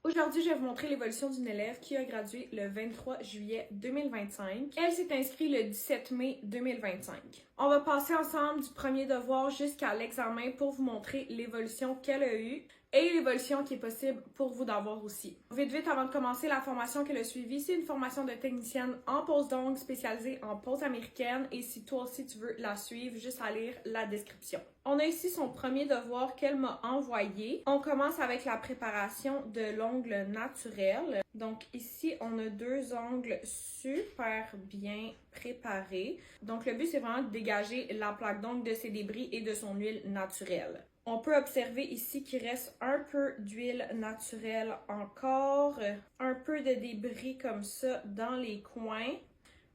Aujourd'hui, je vais vous montrer l'évolution d'une élève qui a gradué le 23 juillet 2025. Elle s'est inscrite le 17 mai 2025. On va passer ensemble du premier devoir jusqu'à l'examen pour vous montrer l'évolution qu'elle a eue et l'évolution qui est possible pour vous d'avoir aussi. Vite, avant de commencer, la formation qu'elle a suivie, c'est une formation de technicienne en pose d'ongles spécialisée en pose américaine et si toi aussi tu veux la suivre, juste à lire la description. On a ici son premier devoir qu'elle m'a envoyé. On commence avec la préparation de l'ongle naturel. Donc ici, on a deux ongles super bien préparés. Donc le but, c'est vraiment de dégager la plaque d'ongle de ses débris et de son huile naturelle. On peut observer ici qu'il reste un peu d'huile naturelle encore, un peu de débris comme ça dans les coins,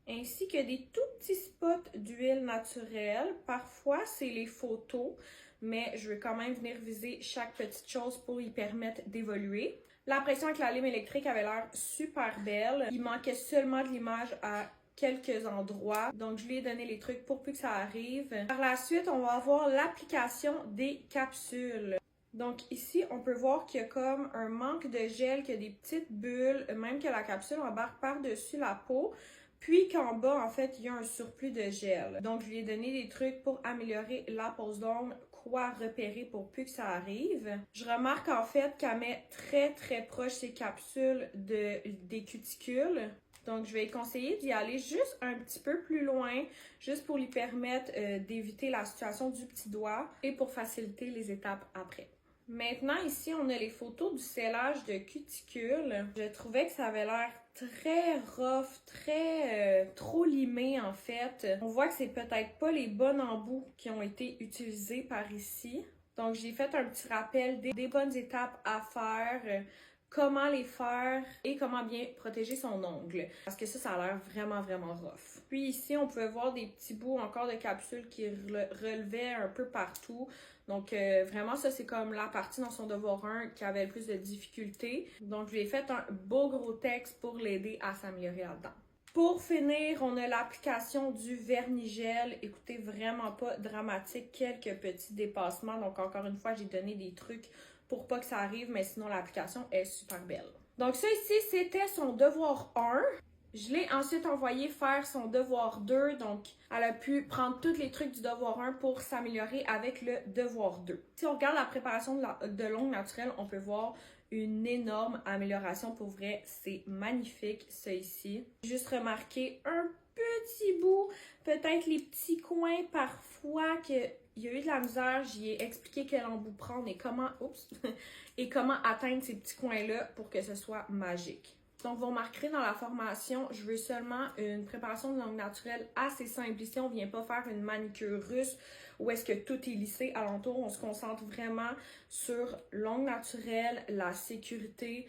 ainsi que des tout petits spots d'huile naturelle. Parfois, c'est les photos, mais je veux quand même venir viser chaque petite chose pour y permettre d'évoluer. La pression avec la lime électrique avait l'air super belle. Il manquait seulement de l'image à quelques endroits. Donc, je lui ai donné les trucs pour plus que ça arrive. Par la suite, on va avoir l'application des capsules. Donc ici, on peut voir qu'il y a comme un manque de gel, qu'il y a des petites bulles, même que la capsule embarque par-dessus la peau. Puis qu'en bas, en fait, il y a un surplus de gel. Donc, je lui ai donné des trucs pour améliorer la pose d'ongles, quoi repérer pour plus que ça arrive. Je remarque en fait qu'elle met très proche ses capsules des cuticules. Donc, je vais lui conseiller d'y aller juste un petit peu plus loin, juste pour lui permettre d'éviter la situation du petit doigt et pour faciliter les étapes après. Maintenant, ici, on a les photos du scellage de cuticules. Je trouvais que ça avait l'air très rough, trop limé en fait. On voit que c'est peut-être pas les bonnes embouts qui ont été utilisés par ici. Donc, j'ai fait un petit rappel des bonnes étapes à faire, comment les faire et comment bien protéger son ongle. Parce que ça a l'air vraiment rough. Puis ici, on pouvait voir des petits bouts encore de capsules qui relevaient un peu partout. Donc vraiment, ça c'est comme la partie dans son devoir 1 qui avait le plus de difficultés. Donc je lui ai fait un beau gros texte pour l'aider à s'améliorer là-dedans. Pour finir, on a l'application du vernis-gel. Écoutez, vraiment pas dramatique, quelques petits dépassements. Donc encore une fois, j'ai donné des trucs pour pas que ça arrive, mais sinon l'application est super belle. Donc ça ici, c'était son devoir 1. Je l'ai ensuite envoyé faire son devoir 2, donc elle a pu prendre tous les trucs du devoir 1 pour s'améliorer avec le devoir 2. Si on regarde la préparation de l'ongle naturel, on peut voir une énorme amélioration pour vrai, c'est magnifique ça ici. Juste remarquer un petit bout, peut-être les petits coins parfois qu'il y a eu de la misère, j'y ai expliqué quel embout prendre et comment, et comment atteindre ces petits coins-là pour que ce soit magique. Donc, vous remarquerez dans la formation, je veux seulement une préparation de l'ongle naturelle assez simple. Ici, on ne vient pas faire une manicure russe où est-ce que tout est lissé alentour. On se concentre vraiment sur l'ongle naturel, la sécurité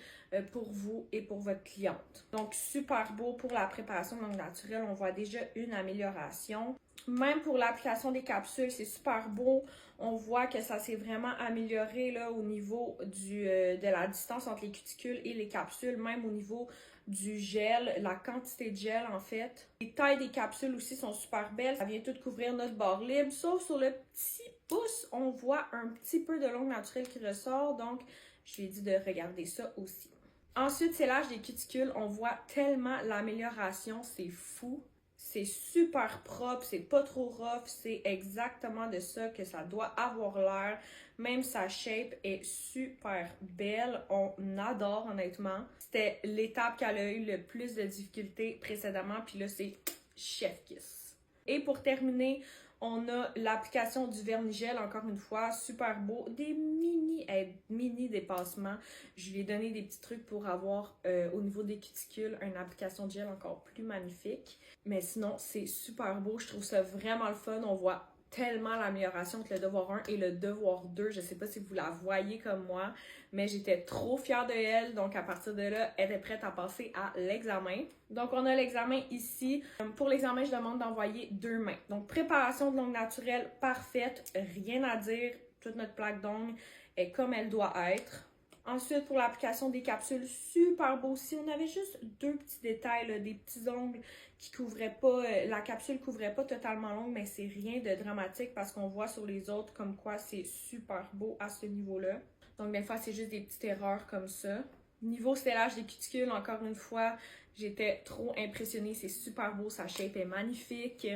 pour vous et pour votre cliente. Donc, super beau pour la préparation de l'ongle naturelle. On voit déjà une amélioration. Même pour l'application des capsules, c'est super beau. On voit que ça s'est vraiment amélioré là, au niveau de la distance entre les cuticules et les capsules, même au niveau du gel, la quantité de gel en fait. Les tailles des capsules aussi sont super belles. Ça vient tout couvrir notre bord libre, sauf sur le petit pouce, on voit un petit peu de l'ongle naturel qui ressort. Donc, je lui ai dit de regarder ça aussi. Ensuite, c'est l'âge des cuticules. On voit tellement l'amélioration, c'est fou. C'est super propre, c'est pas trop rough, c'est exactement de ça que ça doit avoir l'air. Même sa shape est super belle, on adore honnêtement. C'était l'étape qu'elle a eu le plus de difficultés précédemment, puis là c'est chef kiss. Et pour terminer, on a l'application du vernis-gel, encore une fois, super beau, des mini dépassements. Je lui ai donné des petits trucs pour avoir au niveau des cuticules une application de gel encore plus magnifique. Mais sinon, c'est super beau, je trouve ça vraiment le fun. On voit tellement l'amélioration entre le devoir 1 et le devoir 2. Je sais pas si vous la voyez comme moi, mais j'étais trop fière de elle. Donc, à partir de là, elle est prête à passer à l'examen. Donc, on a l'examen ici. Pour l'examen, je demande d'envoyer 2 mains. Donc, préparation de l'ongle naturelle parfaite. Rien à dire. Toute notre plaque d'ongle est comme elle doit être. Ensuite, pour l'application des capsules, super beau aussi. On avait juste 2 petits détails, là, des petits ongles qui couvraient pas, la capsule couvrait pas totalement l'ongle, mais c'est rien de dramatique parce qu'on voit sur les autres comme quoi c'est super beau à ce niveau-là. Donc, des fois, c'est juste des petites erreurs comme ça. Niveau stellage des cuticules, encore une fois, j'étais trop impressionnée. C'est super beau, sa shape est magnifique.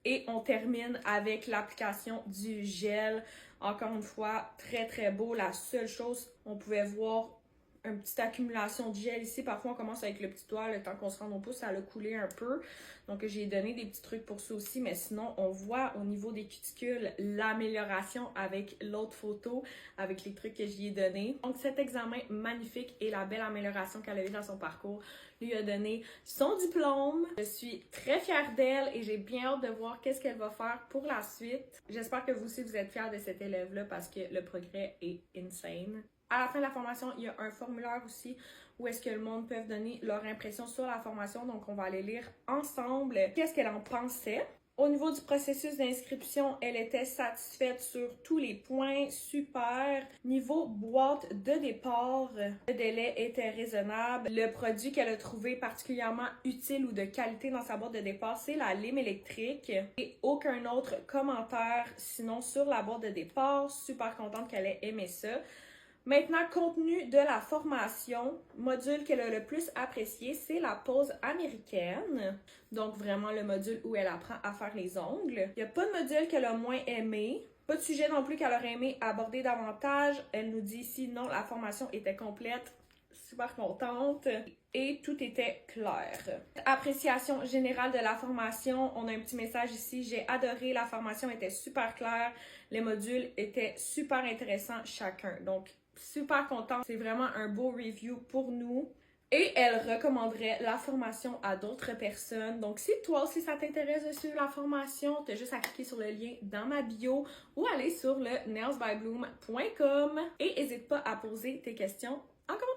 Et on termine avec l'application du gel. Encore une fois, très très beau. La seule chose, on pouvait voir une petite accumulation de gel ici. Parfois, on commence avec le petit doigt, le temps qu'on se rende au pouce, ça a coulé un peu. Donc, j'ai donné des petits trucs pour ça aussi. Mais sinon, on voit au niveau des cuticules l'amélioration avec l'autre photo, avec les trucs que j'y ai donnés. Donc, cet examen magnifique et la belle amélioration qu'elle a eue dans son parcours lui a donné son diplôme. Je suis très fière d'elle et j'ai bien hâte de voir qu'est-ce qu'elle va faire pour la suite. J'espère que vous aussi, vous êtes fiers de cette élève-là parce que le progrès est insane. À la fin de la formation, il y a un formulaire aussi où est-ce que le monde peut donner leur impression sur la formation. Donc, on va aller lire ensemble qu'est-ce qu'elle en pensait. Au niveau du processus d'inscription, elle était satisfaite sur tous les points, super. Niveau boîte de départ, le délai était raisonnable. Le produit qu'elle a trouvé particulièrement utile ou de qualité dans sa boîte de départ, c'est la lime électrique. Et aucun autre commentaire sinon sur la boîte de départ. Super contente qu'elle ait aimé ça. Maintenant, contenu de la formation, module qu'elle a le plus apprécié, c'est la pose américaine. Donc, vraiment le module où elle apprend à faire les ongles. Il n'y a pas de module qu'elle a moins aimé. Pas de sujet non plus qu'elle aurait aimé aborder davantage. Elle nous dit ici, non, la formation était complète. Super contente. Et tout était clair. Appréciation générale de la formation. On a un petit message ici. J'ai adoré. La formation était super claire. Les modules étaient super intéressants chacun. Donc, super contente. C'est vraiment un beau review pour nous. Et elle recommanderait la formation à d'autres personnes. Donc, si toi aussi ça t'intéresse de suivre la formation, tu as juste à cliquer sur le lien dans ma bio ou aller sur le nailsbybloom.com et n'hésite pas à poser tes questions en commentaire.